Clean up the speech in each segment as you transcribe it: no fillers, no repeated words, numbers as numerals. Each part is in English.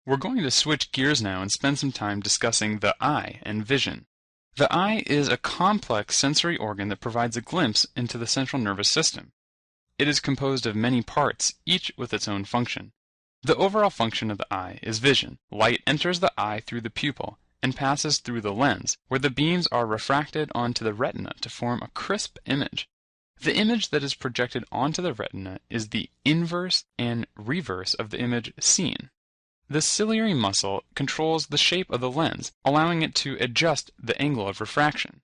We're going to switch gears now and spend some time discussing the eye and vision. The eye is a complex sensory organ that provides a glimpse into the central nervous system. It is composed of many parts, each with its own function. The overall function of the eye is vision. Light enters the eye through the pupil and passes through the lens, where the beams are refracted onto the retina to form a crisp image. The image that is projected onto the retina is the inverse and reverse of the image seen. The ciliary muscle controls the shape of the lens, allowing it to adjust the angle of refraction.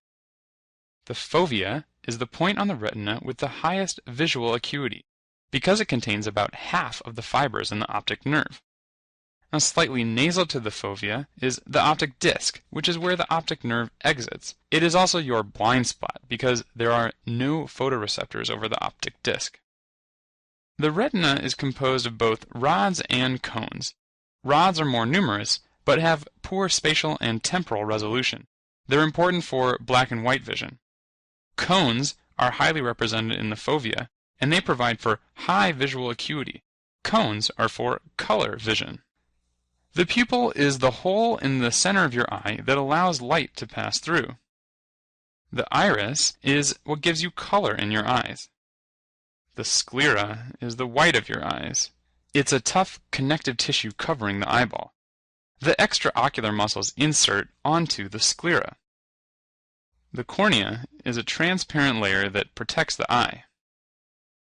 The fovea is the point on the retina with the highest visual acuity, because it contains about half of the fibers in the optic nerve. Now, slightly nasal to the fovea is the optic disc, which is where the optic nerve exits. It is also your blind spot, because there are no photoreceptors over the optic disc. The retina is composed of both rods and cones. Rods are more numerous, but have poor spatial and temporal resolution. They're important for black and white vision. Cones are highly represented in the fovea, and they provide for high visual acuity. Cones are for color vision. The pupil is the hole in the center of your eye that allows light to pass through. The iris is what gives you color in your eyes. The sclera is the white of your eyes. It's a tough connective tissue covering the eyeball. The extraocular muscles insert onto the sclera. The cornea is a transparent layer that protects the eye.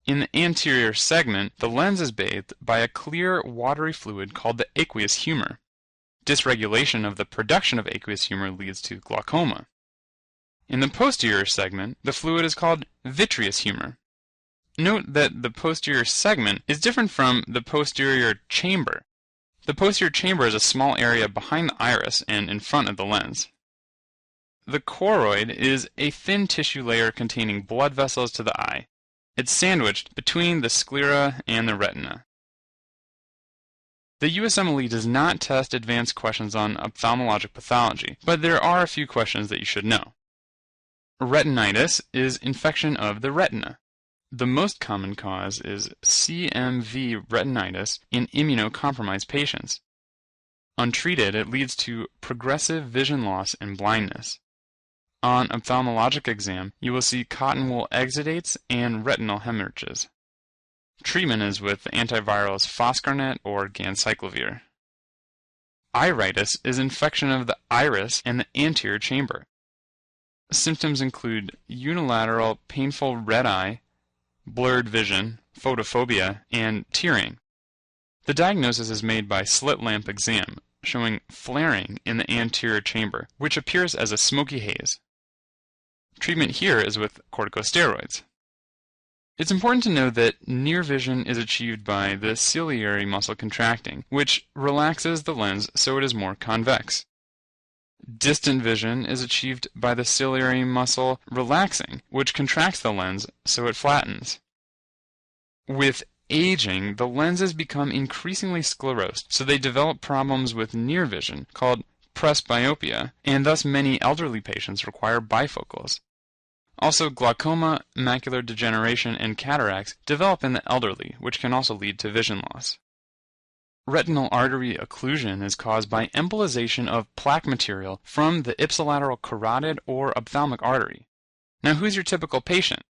In the anterior segment, the lens is bathed by a clear, watery fluid called the aqueous humor. Dysregulation of the production of aqueous humor leads to glaucoma. In the posterior segment, the fluid is called vitreous humor. Note that the posterior segment is different from the posterior chamber. The posterior chamber is a small area behind the iris and in front of the lens. The choroid is a thin tissue layer containing blood vessels to the eye. It's sandwiched between the sclera and the retina. The USMLE does not test advanced questions on ophthalmologic pathology, but there are a few questions that you should know. Retinitis is infection of the retina. The most common cause is CMV retinitis in immunocompromised patients. Untreated, it leads to progressive vision loss and blindness. On ophthalmologic exam, you will see cotton wool exudates and retinal hemorrhages. Treatment is with antivirals Foscarnet or ganciclovir. Iritis is infection of the iris and the anterior chamber. Symptoms include unilateral painful red eye, blurred vision, photophobia, and tearing. The diagnosis is made by slit lamp exam, showing flaring in the anterior chamber, which appears as a smoky haze. Treatment here is with corticosteroids. It's important to know that near vision is achieved by the ciliary muscle contracting, which relaxes the lens so it is more convex. Distant vision is achieved by the ciliary muscle relaxing, which contracts the lens so it flattens. With aging, the lenses become increasingly sclerosed, so they develop problems with near vision called presbyopia, and thus many elderly patients require bifocals. Also, glaucoma, macular degeneration, and cataracts develop in the elderly, which can also lead to vision loss. Retinal artery occlusion is caused by embolization of plaque material from the ipsilateral carotid or ophthalmic artery. Now, who's your typical patient?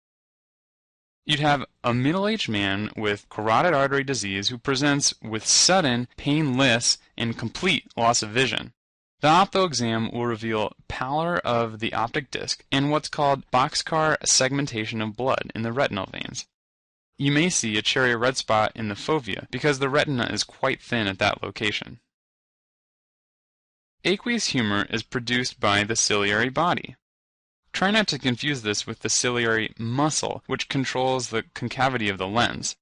You'd have a middle-aged man with carotid artery disease who presents with sudden, painless, and complete loss of vision. The opto exam will reveal pallor of the optic disc and what's called boxcar segmentation of blood in the retinal veins. You may see a cherry red spot in the fovea because the retina is quite thin at that location. Aqueous humor is produced by the ciliary body. Try not to confuse this with the ciliary muscle, which controls the concavity of the lens.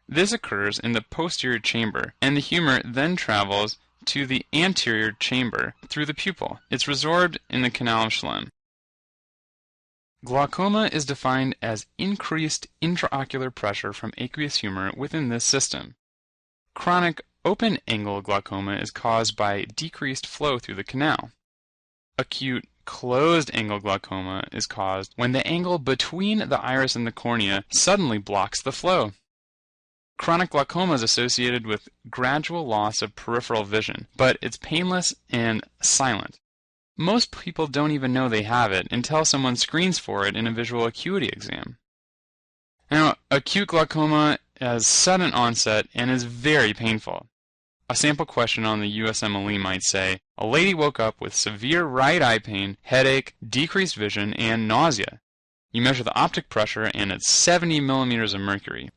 This occurs in the posterior chamber, and the humor then travels to the anterior chamber through the pupil. It's resorbed in the canal of Schlemm. Glaucoma is defined as increased intraocular pressure from aqueous humor within this system. Chronic open-angle glaucoma is caused by decreased flow through the canal. Acute closed-angle glaucoma is caused when the angle between the iris and the cornea suddenly blocks the flow. Chronic glaucoma is associated with gradual loss of peripheral vision, but it's painless and silent. Most people don't even know they have it until someone screens for it in a visual acuity exam. Now, acute glaucoma has sudden onset and is very painful. A sample question on the USMLE might say, a lady woke up with severe right eye pain, headache, decreased vision, and nausea. You measure the optic pressure and it's 70 millimeters of mercury.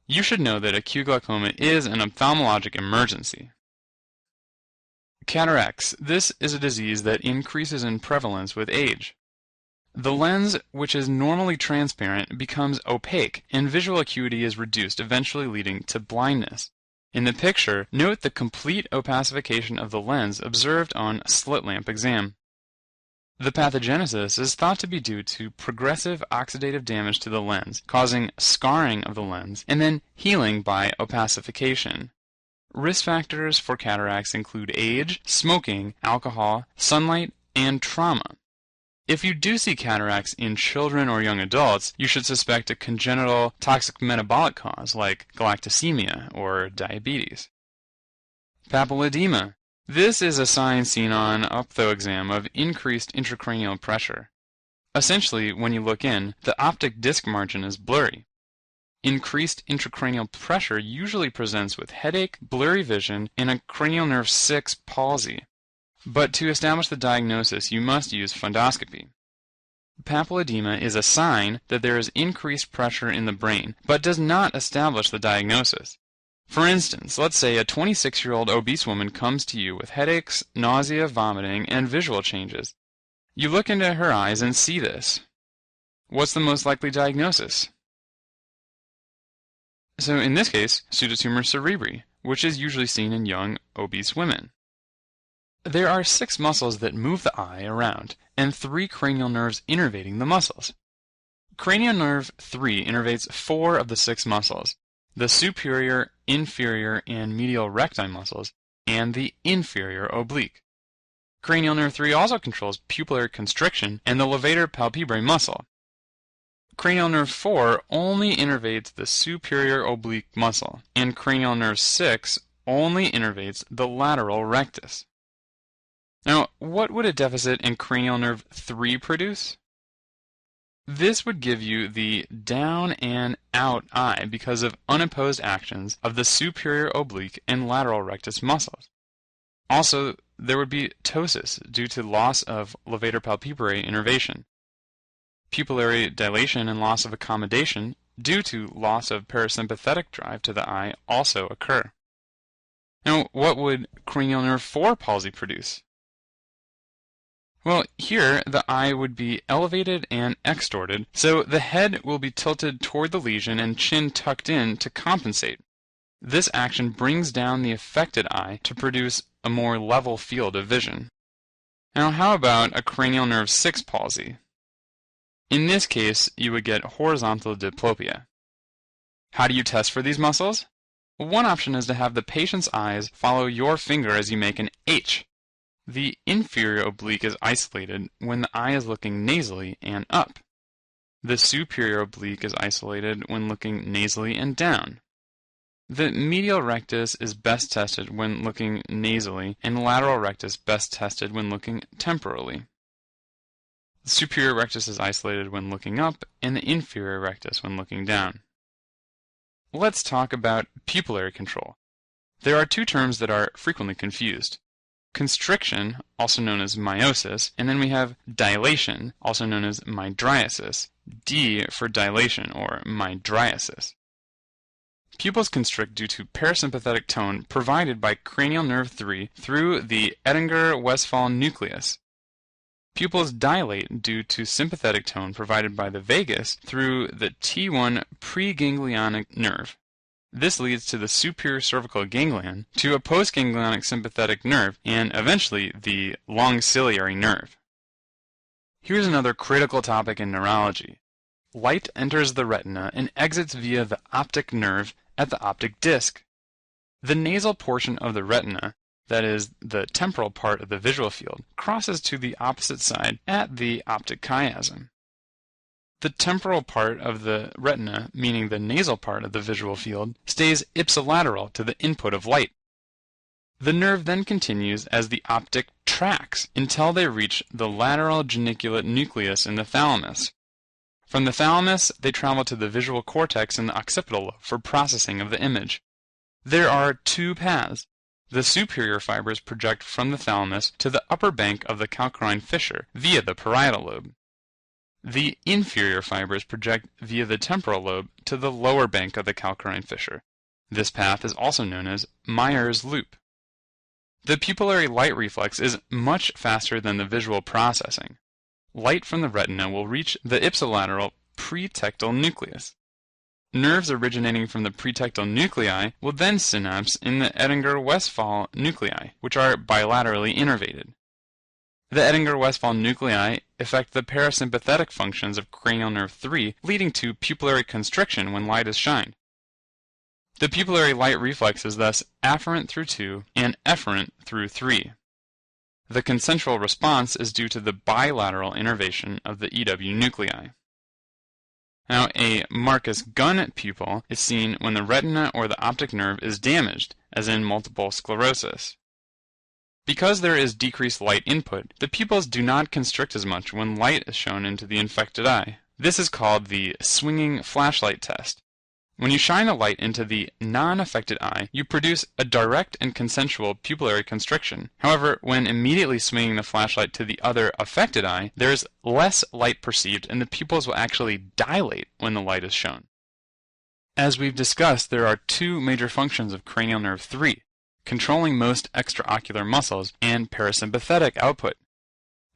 You should know that acute glaucoma is an ophthalmologic emergency. Cataracts. This is a disease that increases in prevalence with age. The lens, which is normally transparent, becomes opaque, and visual acuity is reduced, eventually leading to blindness. In the picture, note the complete opacification of the lens observed on slit lamp exam. The pathogenesis is thought to be due to progressive oxidative damage to the lens, causing scarring of the lens, and then healing by opacification. Risk factors for cataracts include age, smoking, alcohol, sunlight, and trauma. If you do see cataracts in children or young adults, you should suspect a congenital toxic metabolic cause like galactosemia or diabetes. Papilledema. This is a sign seen on ophtho exam of increased intracranial pressure. Essentially, when you look in, the optic disc margin is blurry. Increased intracranial pressure usually presents with headache, blurry vision, and a cranial nerve 6 palsy. But to establish the diagnosis, you must use fundoscopy. Papilledema is a sign that there is increased pressure in the brain, but does not establish the diagnosis. For instance, let's say a 26-year-old obese woman comes to you with headaches, nausea, vomiting, and visual changes. You look into her eyes and see this. What's the most likely diagnosis? So in this case, pseudotumor cerebri, which is usually seen in young, obese women. There are 6 muscles that move the eye around, and 3 cranial nerves innervating the muscles. Cranial nerve 3 innervates 4 of the 6 muscles, the superior, inferior, and medial recti muscles, and the inferior oblique. Cranial nerve 3 also controls pupillary constriction and the levator palpebrae muscle. Cranial nerve 4 only innervates the superior oblique muscle, and cranial nerve 6 only innervates the lateral rectus. Now, what would a deficit in cranial nerve 3 produce? This would give you the down and out eye because of unopposed actions of the superior oblique and lateral rectus muscles. Also, there would be ptosis due to loss of levator palpebrae innervation. Pupillary dilation and loss of accommodation due to loss of parasympathetic drive to the eye also occur. Now, what would cranial nerve 4 palsy produce? Well, here the eye would be elevated and extorted, so the head will be tilted toward the lesion and chin tucked in to compensate. This action brings down the affected eye to produce a more level field of vision. Now, how about a cranial nerve 6 palsy? In this case, you would get horizontal diplopia. How do you test for these muscles? One option is to have the patient's eyes follow your finger as you make an H. The inferior oblique is isolated when the eye is looking nasally and up. The superior oblique is isolated when looking nasally and down. The medial rectus is best tested when looking nasally, and lateral rectus best tested when looking temporally. The superior rectus is isolated when looking up, and the inferior rectus when looking down. Let's talk about pupillary control. There are 2 terms that are frequently confused. Constriction, also known as miosis, and then we have dilation, also known as mydriasis, D for dilation or mydriasis. Pupils constrict due to parasympathetic tone provided by cranial nerve 3 through the Edinger-Westphal nucleus. Pupils dilate due to sympathetic tone provided by the vagus through the T1 preganglionic nerve. This leads to the superior cervical ganglion, to a postganglionic sympathetic nerve, and eventually the long ciliary nerve. Here's another critical topic in neurology. Light enters the retina and exits via the optic nerve at the optic disc. The nasal portion of the retina, that is, the temporal part of the visual field, crosses to the opposite side at the optic chiasm. The temporal part of the retina, meaning the nasal part of the visual field, stays ipsilateral to the input of light. The nerve then continues as the optic tracts until they reach the lateral geniculate nucleus in the thalamus. From the thalamus, they travel to the visual cortex in the occipital lobe for processing of the image. There are two paths. The superior fibers project from the thalamus to the upper bank of the calcarine fissure via the parietal lobe. The inferior fibers project via the temporal lobe to the lower bank of the calcarine fissure. This path is also known as Meyer's loop. The pupillary light reflex is much faster than the visual processing. Light from the retina will reach the ipsilateral pretectal nucleus. Nerves originating from the pretectal nuclei will then synapse in the Edinger-Westphal nuclei, which are bilaterally innervated. The Edinger-Westphal nuclei affect the parasympathetic functions of cranial nerve 3, leading to pupillary constriction when light is shined. The pupillary light reflex is thus afferent through 2 and efferent through 3. The consensual response is due to the bilateral innervation of the EW nuclei. Now, a Marcus Gunn pupil is seen when the retina or the optic nerve is damaged, as in multiple sclerosis. Because there is decreased light input, the pupils do not constrict as much when light is shown into the infected eye. This is called the swinging flashlight test. When you shine the light into the non-affected eye, you produce a direct and consensual pupillary constriction. However, when immediately swinging the flashlight to the other affected eye, there is less light perceived and the pupils will actually dilate when the light is shown. As we've discussed, there are two major functions of cranial nerve 3, controlling most extraocular muscles and parasympathetic output.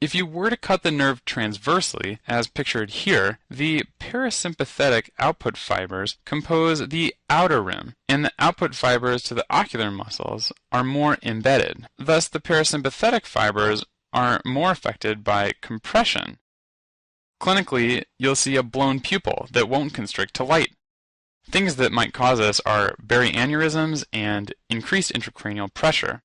If you were to cut the nerve transversely, as pictured here, the parasympathetic output fibers compose the outer rim, and the output fibers to the ocular muscles are more embedded. Thus, the parasympathetic fibers are more affected by compression. Clinically, you'll see a blown pupil that won't constrict to light. Things that might cause this are baryaneurysms and increased intracranial pressure.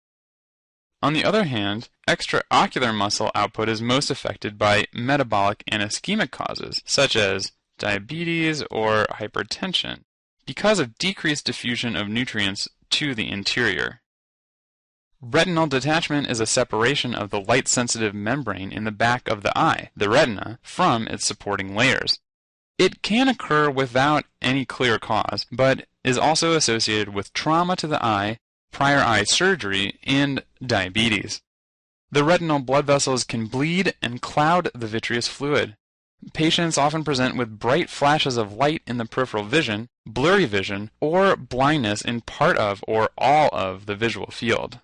On the other hand, extraocular muscle output is most affected by metabolic and ischemic causes, such as diabetes or hypertension, because of decreased diffusion of nutrients to the interior. Retinal detachment is a separation of the light-sensitive membrane in the back of the eye, the retina, from its supporting layers. It can occur without any clear cause, but is also associated with trauma to the eye, prior eye surgery, and diabetes. The retinal blood vessels can bleed and cloud the vitreous fluid. Patients often present with bright flashes of light in the peripheral vision, blurry vision, or blindness in part of or all of the visual field.